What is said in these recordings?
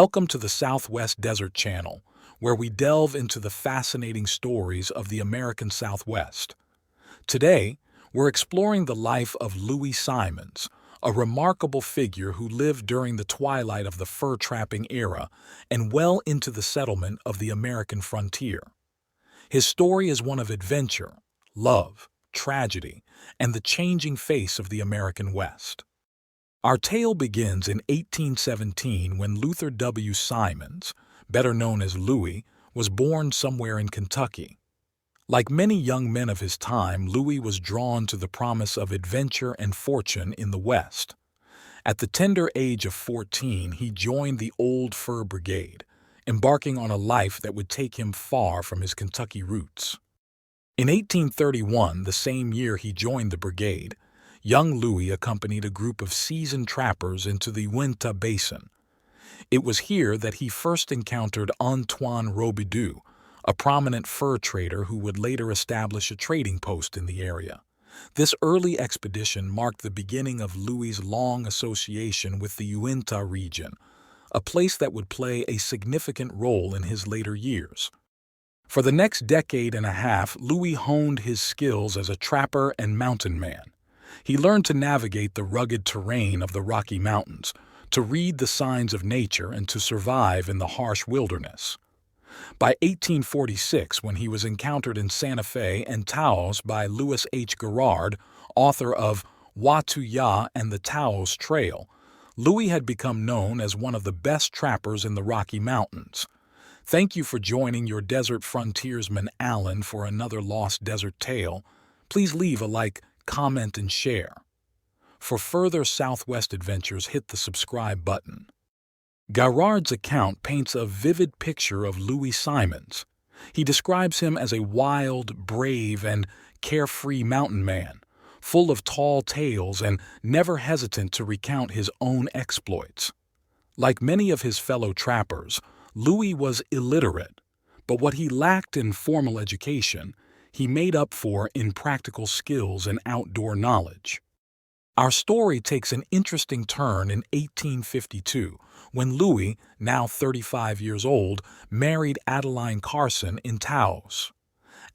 Welcome to the Southwest Desert Channel, where we delve into the fascinating stories of the American Southwest. Today, we're exploring the life of Louie Simonds, a remarkable figure who lived during the twilight of the fur-trapping era and well into the settlement of the American frontier. His story is one of adventure, love, tragedy, and the changing face of the American West. Our tale begins in 1817 when Luther W. Simonds, better known as Louie, was born somewhere in Kentucky. Like many young men of his time, Louie was drawn to the promise of adventure and fortune in the West. At the tender age of 14, he joined the Old Fur Brigade, embarking on a life that would take him far from his Kentucky roots. In 1831, the same year he joined the brigade, young Louie accompanied a group of seasoned trappers into the Uintah Basin. It was here that he first encountered Antoine Robidoux, a prominent fur trader who would later establish a trading post in the area. This early expedition marked the beginning of Louie's long association with the Uintah region, a place that would play a significant role in his later years. For the next decade and a half, Louie honed his skills as a trapper and mountain man. He learned to navigate the rugged terrain of the Rocky Mountains, to read the signs of nature, and to survive in the harsh wilderness. By 1846, when he was encountered in Santa Fe and Taos by Lewis H. Garrard, author of Uintah and the Taos Trail, Louie had become known as one of the best trappers in the Rocky Mountains. Thank you for joining your desert frontiersman Alan for another Lost Desert Tale. Please leave a like, comment, and share. For further Southwest adventures, hit the subscribe button. Garrard's account paints a vivid picture of Louie Simonds. He describes him as a wild, brave, and carefree mountain man, full of tall tales and never hesitant to recount his own exploits. Like many of his fellow trappers, Louie was illiterate, but what he lacked in formal education, he made up for in practical skills and outdoor knowledge. Our story takes an interesting turn in 1852, when Louie, now 35 years old, married Adeline Carson in Taos.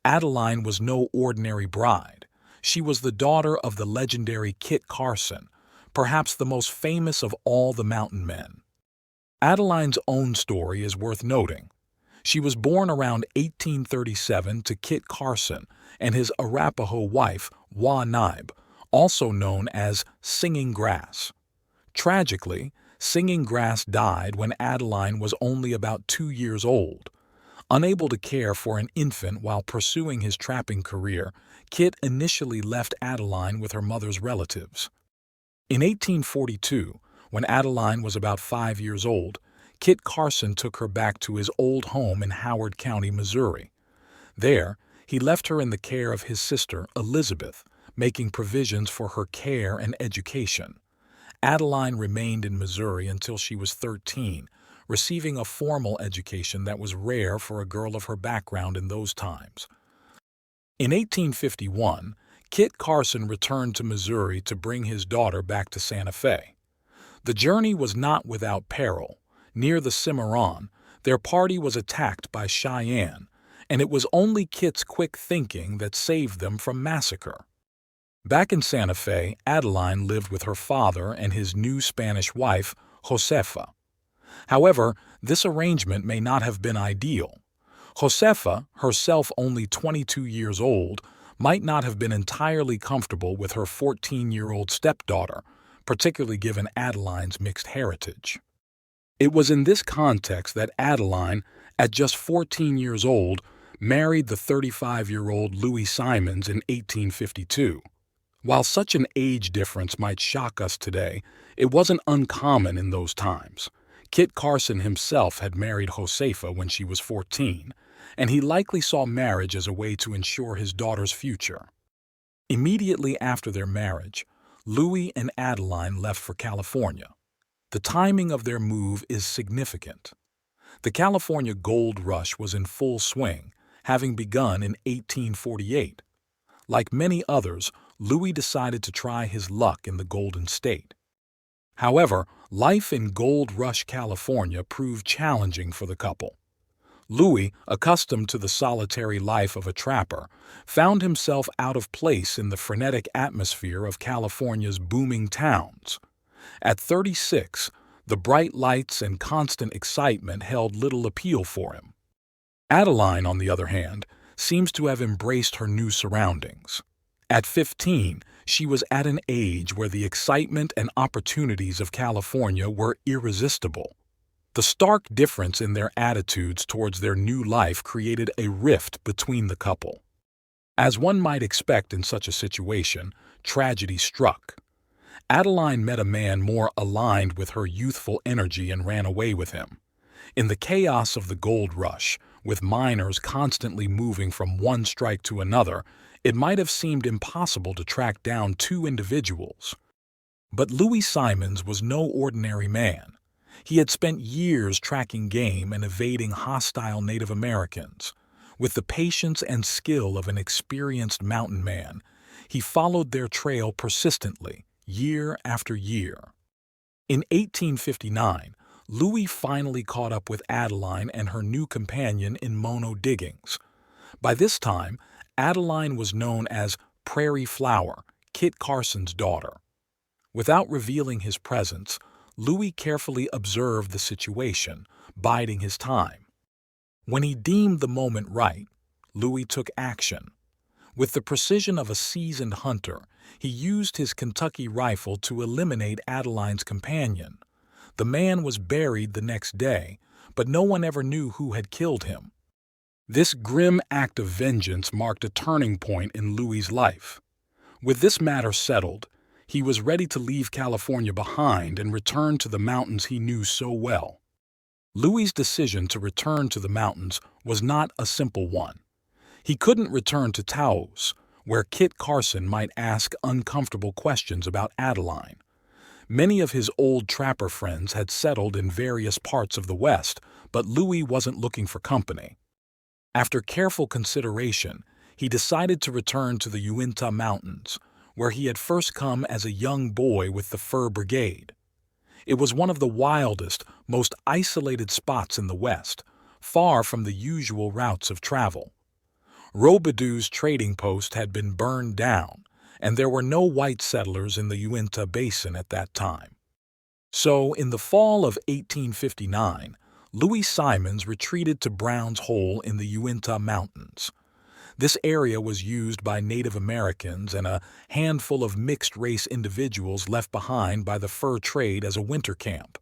Adeline was no ordinary bride. She was the daughter of the legendary Kit Carson, perhaps the most famous of all the mountain men. Adeline's own story is worth noting. She was born around 1837 to Kit Carson and his Arapaho wife, Wa-Nib, also known as Singing Grass. Tragically, Singing Grass died when Adeline was only about 2 years old. Unable to care for an infant while pursuing his trapping career, Kit initially left Adeline with her mother's relatives. In 1842, when Adeline was about 5 years old, Kit Carson took her back to his old home in Howard County, Missouri. There, he left her in the care of his sister, Elizabeth, making provisions for her care and education. Adeline remained in Missouri until she was 13, receiving a formal education that was rare for a girl of her background in those times. In 1851, Kit Carson returned to Missouri to bring his daughter back to Santa Fe. The journey was not without peril. Near the Cimarron, their party was attacked by Cheyenne, and it was only Kit's quick thinking that saved them from massacre. Back in Santa Fe, Adeline lived with her father and his new Spanish wife, Josefa. However, this arrangement may not have been ideal. Josefa, herself only 22 years old, might not have been entirely comfortable with her 14-year-old stepdaughter, particularly given Adeline's mixed heritage. It was in this context that Adeline, at just 14 years old, married the 35-year-old Louie Simonds in 1852. While such an age difference might shock us today, it wasn't uncommon in those times. Kit Carson himself had married Josefa when she was 14, and he likely saw marriage as a way to ensure his daughter's future. Immediately after their marriage, Louie and Adeline left for California. The timing of their move is significant. The California gold rush was in full swing, having begun in 1848. Like many others, Louie decided to try his luck in the Golden State. However, life in Gold Rush, California proved challenging for the couple. Louie, accustomed to the solitary life of a trapper, found himself out of place in the frenetic atmosphere of California's booming towns. At 36, the bright lights and constant excitement held little appeal for him. Adeline, on the other hand, seems to have embraced her new surroundings. At 15, she was at an age where the excitement and opportunities of California were irresistible. The stark difference in their attitudes towards their new life created a rift between the couple. As one might expect in such a situation, tragedy struck. Adeline met a man more aligned with her youthful energy and ran away with him. In the chaos of the gold rush, with miners constantly moving from one strike to another, it might have seemed impossible to track down two individuals. But Louie Simonds was no ordinary man. He had spent years tracking game and evading hostile Native Americans. With the patience and skill of an experienced mountain man, he followed their trail persistently, year after year. In 1859, Louie finally caught up with Adeline and her new companion in Mono diggings. By this time, Adeline was known as Prairie Flower, Kit Carson's daughter. Without revealing his presence, Louie carefully observed the situation, biding his time. When he deemed the moment right, Louie took action. With the precision of a seasoned hunter, he used his Kentucky rifle to eliminate Adeline's companion. The man was buried the next day, but no one ever knew who had killed him. This grim act of vengeance marked a turning point in Louie's life. With this matter settled, he was ready to leave California behind and return to the mountains he knew so well. Louie's decision to return to the mountains was not a simple one. He couldn't return to Taos, where Kit Carson might ask uncomfortable questions about Adeline. Many of his old trapper friends had settled in various parts of the West, but Louie wasn't looking for company. After careful consideration, he decided to return to the Uintah Mountains, where he had first come as a young boy with the Fur Brigade. It was one of the wildest, most isolated spots in the West, far from the usual routes of travel. Robidoux's trading post had been burned down, and there were no white settlers in the Uintah Basin at that time. So, in the fall of 1859, Louie Simonds retreated to Brown's Hole in the Uintah Mountains. This area was used by Native Americans and a handful of mixed-race individuals left behind by the fur trade as a winter camp.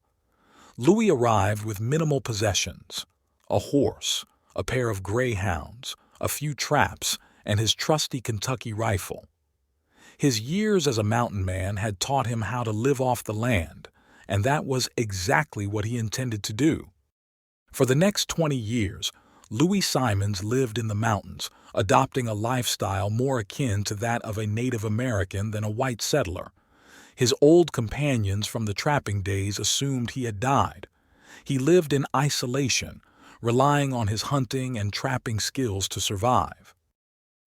Louie arrived with minimal possessions: a horse, a pair of greyhounds, a few traps, and his trusty Kentucky rifle. His years as a mountain man had taught him how to live off the land, and that was exactly what he intended to do. For the next 20 years, Louie Simonds lived in the mountains, adopting a lifestyle more akin to that of a Native American than a white settler. His old companions from the trapping days assumed he had died. He lived in isolation, relying on his hunting and trapping skills to survive.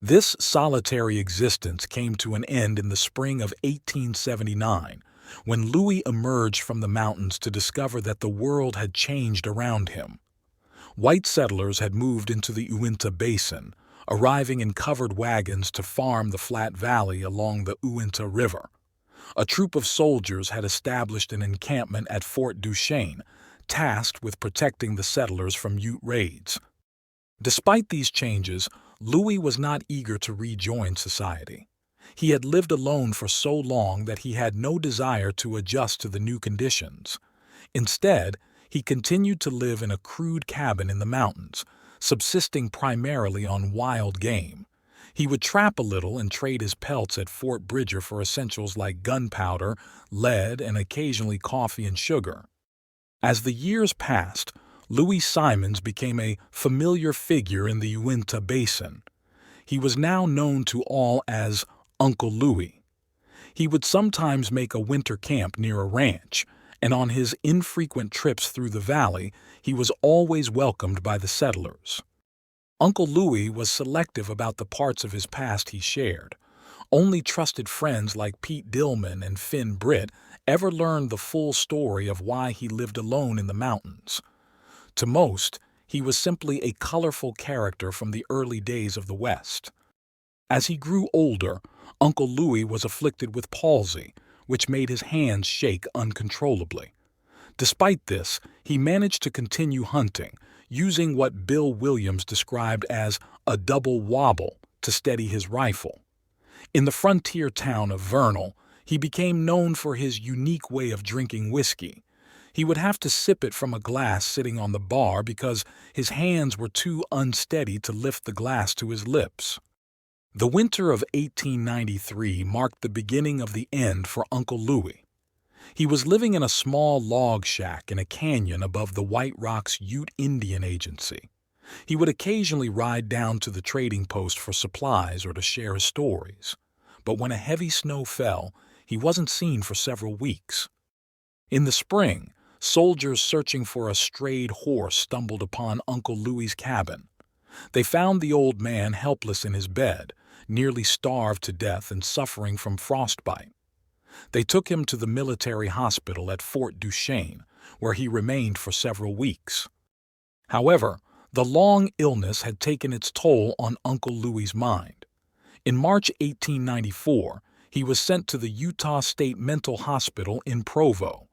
This solitary existence came to an end in the spring of 1879, when Louie emerged from the mountains to discover that the world had changed around him. White settlers had moved into the Uintah Basin, arriving in covered wagons to farm the flat valley along the Uintah River. A troop of soldiers had established an encampment at Fort Duchesne, tasked with protecting the settlers from Ute raids. Despite these changes, Louie was not eager to rejoin society. He had lived alone for so long that he had no desire to adjust to the new conditions. Instead, he continued to live in a crude cabin in the mountains, subsisting primarily on wild game. He would trap a little and trade his pelts at Fort Bridger for essentials like gunpowder, lead, and occasionally coffee and sugar. As the years passed, Louie Simonds became a familiar figure in the Uintah Basin. He was now known to all as Uncle Louie. He would sometimes make a winter camp near a ranch, and on his infrequent trips through the valley, he was always welcomed by the settlers. Uncle Louie was selective about the parts of his past he shared. Only trusted friends like Pete Dillman and Finn Britt ever learned the full story of why he lived alone in the mountains. To most, he was simply a colorful character from the early days of the West. As he grew older, Uncle Louie was afflicted with palsy, which made his hands shake uncontrollably. Despite this, he managed to continue hunting, using what Bill Williams described as a double wobble to steady his rifle. In the frontier town of Vernal, he became known for his unique way of drinking whiskey. He would have to sip it from a glass sitting on the bar because his hands were too unsteady to lift the glass to his lips. The winter of 1893 marked the beginning of the end for Uncle Louie. He was living in a small log shack in a canyon above the White Rocks Ute Indian Agency. He would occasionally ride down to the trading post for supplies or to share his stories. But when a heavy snow fell, he wasn't seen for several weeks. In the spring, soldiers searching for a strayed horse stumbled upon Uncle Louie's cabin. They found the old man helpless in his bed, nearly starved to death and suffering from frostbite. They took him to the military hospital at Fort Duchesne, where he remained for several weeks. However, the long illness had taken its toll on Uncle Louie's mind. In March 1894, he was sent to the Utah State Mental Hospital in Provo.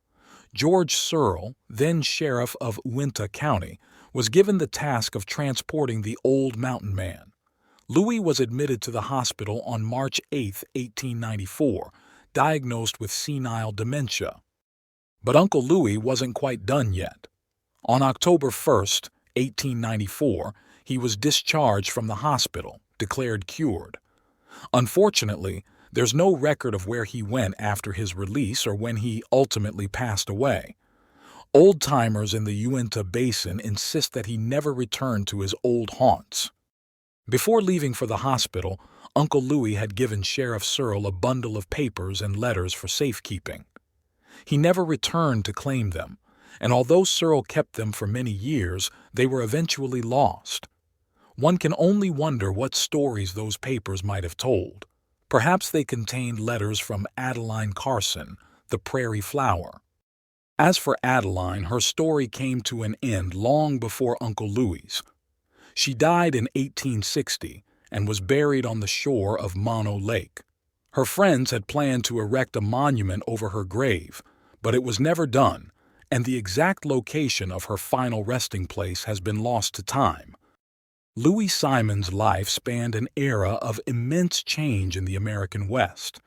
George Searle, then sheriff of Uintah County, was given the task of transporting the old mountain man. Louie was admitted to the hospital on March 8, 1894, diagnosed with senile dementia. But Uncle Louie wasn't quite done yet. On October 1, 1894, he was discharged from the hospital, declared cured. Unfortunately, there's no record of where he went after his release or when he ultimately passed away. Old-timers in the Uintah Basin insist that he never returned to his old haunts. Before leaving for the hospital, Uncle Louie had given Sheriff Searle a bundle of papers and letters for safekeeping. He never returned to claim them, and although Searle kept them for many years, they were eventually lost. One can only wonder what stories those papers might have told. Perhaps they contained letters from Adeline Carson, the prairie flower. As for Adeline, her story came to an end long before Uncle Louie's. She died in 1860 and was buried on the shore of Mono Lake. Her friends had planned to erect a monument over her grave, but it was never done, and the exact location of her final resting place has been lost to time. Louie Simonds' life spanned an era of immense change in the American West.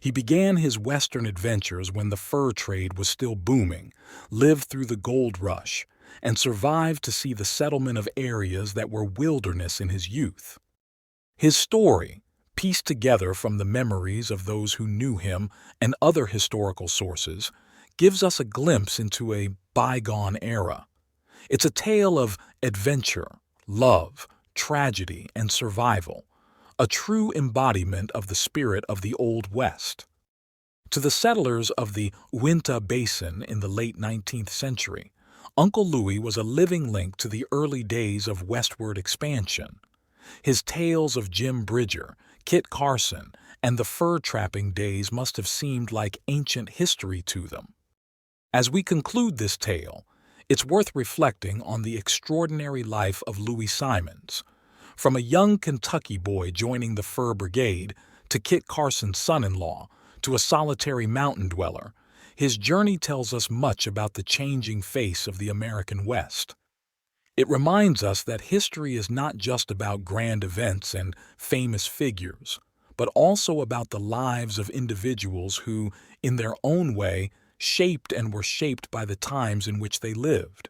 He began his Western adventures when the fur trade was still booming, lived through the gold rush, and survived to see the settlement of areas that were wilderness in his youth. His story, pieced together from the memories of those who knew him and other historical sources, gives us a glimpse into a bygone era. It's a tale of adventure, love, tragedy, and survival, a true embodiment of the spirit of the Old West. To the settlers of the Uintah Basin in the late 19th century, Uncle Louie was a living link to the early days of westward expansion. His tales of Jim Bridger, Kit Carson, and the fur-trapping days must have seemed like ancient history to them. As we conclude this tale, it's worth reflecting on the extraordinary life of Louie Simonds. From a young Kentucky boy joining the Fur Brigade, to Kit Carson's son-in-law, to a solitary mountain dweller, his journey tells us much about the changing face of the American West. It reminds us that history is not just about grand events and famous figures, but also about the lives of individuals who, in their own way, shaped and were shaped by the times in which they lived.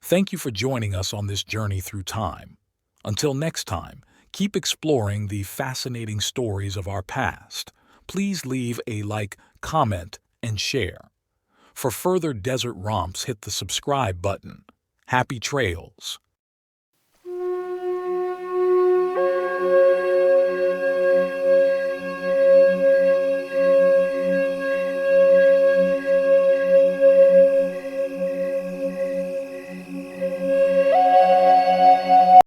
Thank you for joining us on this journey through time. Until next time, keep exploring the fascinating stories of our past. Please leave a like, comment, and share. For further desert romps, hit the subscribe button. Happy trails!